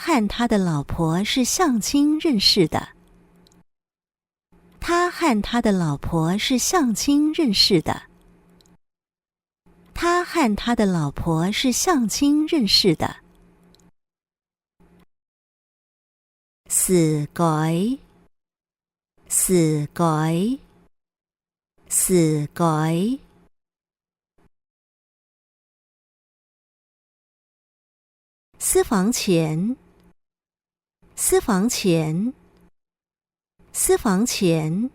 和他的老婆是相亲认识的。他和他的老婆是相亲认识的。他和他的老婆是相亲认识的。時改，時改，時改。私房錢，私房錢，私房錢。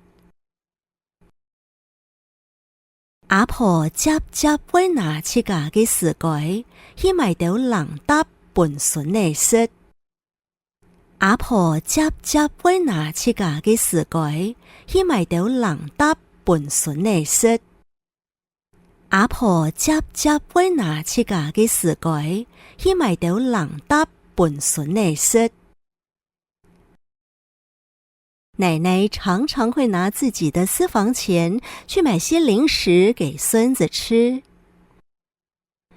阿婆接接尾拿七家嘅時改，去買到人搭本筍嚟食。阿婆接接尾拿七家嘅時改，去買到人搭本筍嚟食。阿婆接接尾拿七家嘅時改，去買到人搭本筍嚟食。奶奶常常会拿自己的私房钱去买些零食给孙子吃。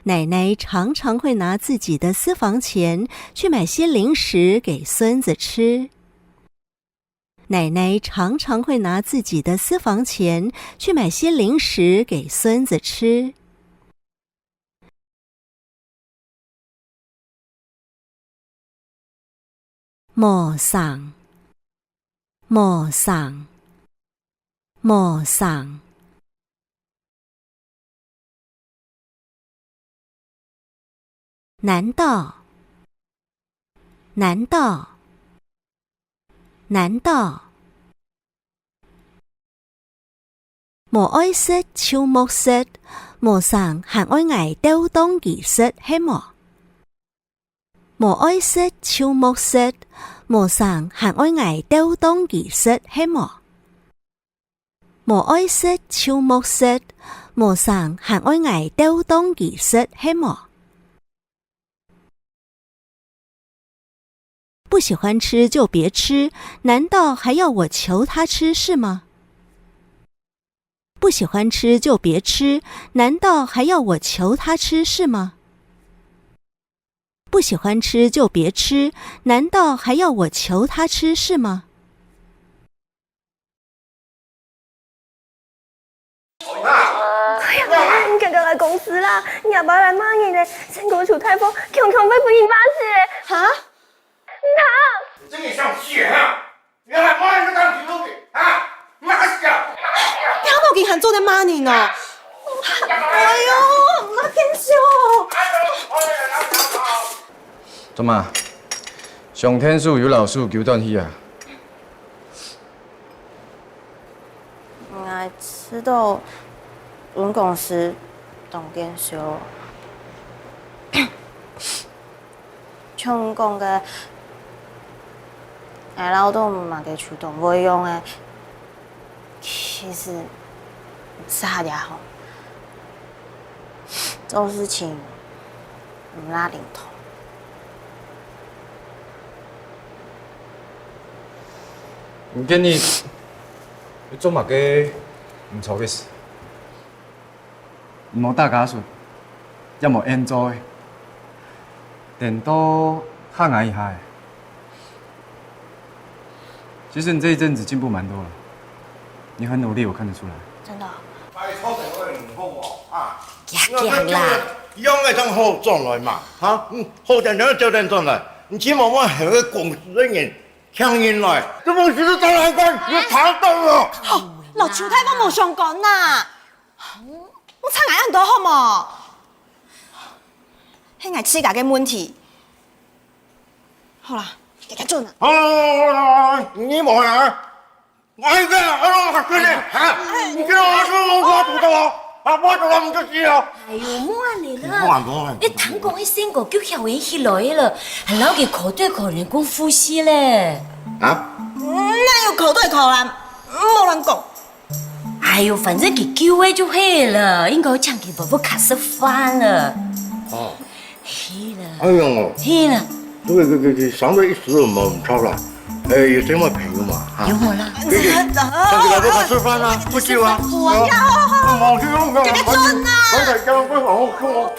奶奶常常会拿自己的私房钱去买些零食给孙子吃。奶奶常常会拿自己的私房钱去买些零食给孙子吃。陌生，陌生，陌生。難道，難道，難道。無愛識超莫識，無生行愛捱丟當技術係麼？無愛識超莫識，無生行愛捱丟當技術係麼？無愛識超莫識，無生行愛捱丟當技術係麼？不喜歡吃就別吃，難道還要我求他吃是嗎？不喜歡吃就別吃，難道還要我求他吃是嗎？不喜歡吃就別吃，難道還要我求他吃是嗎？你哥哥來公司啦，你阿爸來罵你咧，成個出颱風，強被不應罵死咧！哈？你真嘅想死啊！你還罵人家當記錄的啊？罵死啊！聽到佢還做得罵你呢？哎呦，那更笑！怎麼？上天數有老師求斷去啊？我知道阮公司當建修，像講嘅，愛勞動嘛嘅出動袂用嘅，其實啥也好，做事情唔拉領頭。唔建議你做乜嘅唔錯嘅事，唔好打假數，也冇 enjoy， 頂多看挨一下。其實你這一陣子進步蠻多了，你很努力，我看得出來。真的？拜託成個人唔好喎啊！夾啦！養嘅真好轉來嘛嚇，好點點就點轉來，你起碼我係個公司的人。強人來，這幫事都再來幹，你查到了。好，老邱太幫冇相干呐，我猜眼很多好冇？係我自家嘅問題。好啦，給佢做啦。好，你冇人，我一個，我跟你嚇，你叫我說我做到我，啊我做到唔得事啊。哎呦，冇你啦！你聽講迄聲個叫校園起來了，還撈佢口對口人講呼吸咧。啊？哪有口對口啦？冇人講。哎呦，反正佢叫嘅就係了，應該搶佢爸爸卡食飯了。哦。係啦。哎呦，係啦。佢上咗一時冇唔錯啦，有什麼朋友嘛？有冇啦？上次來不吃飯啦，不去啊？好啊，好好好，冇去，給佢做啦。剛才叫我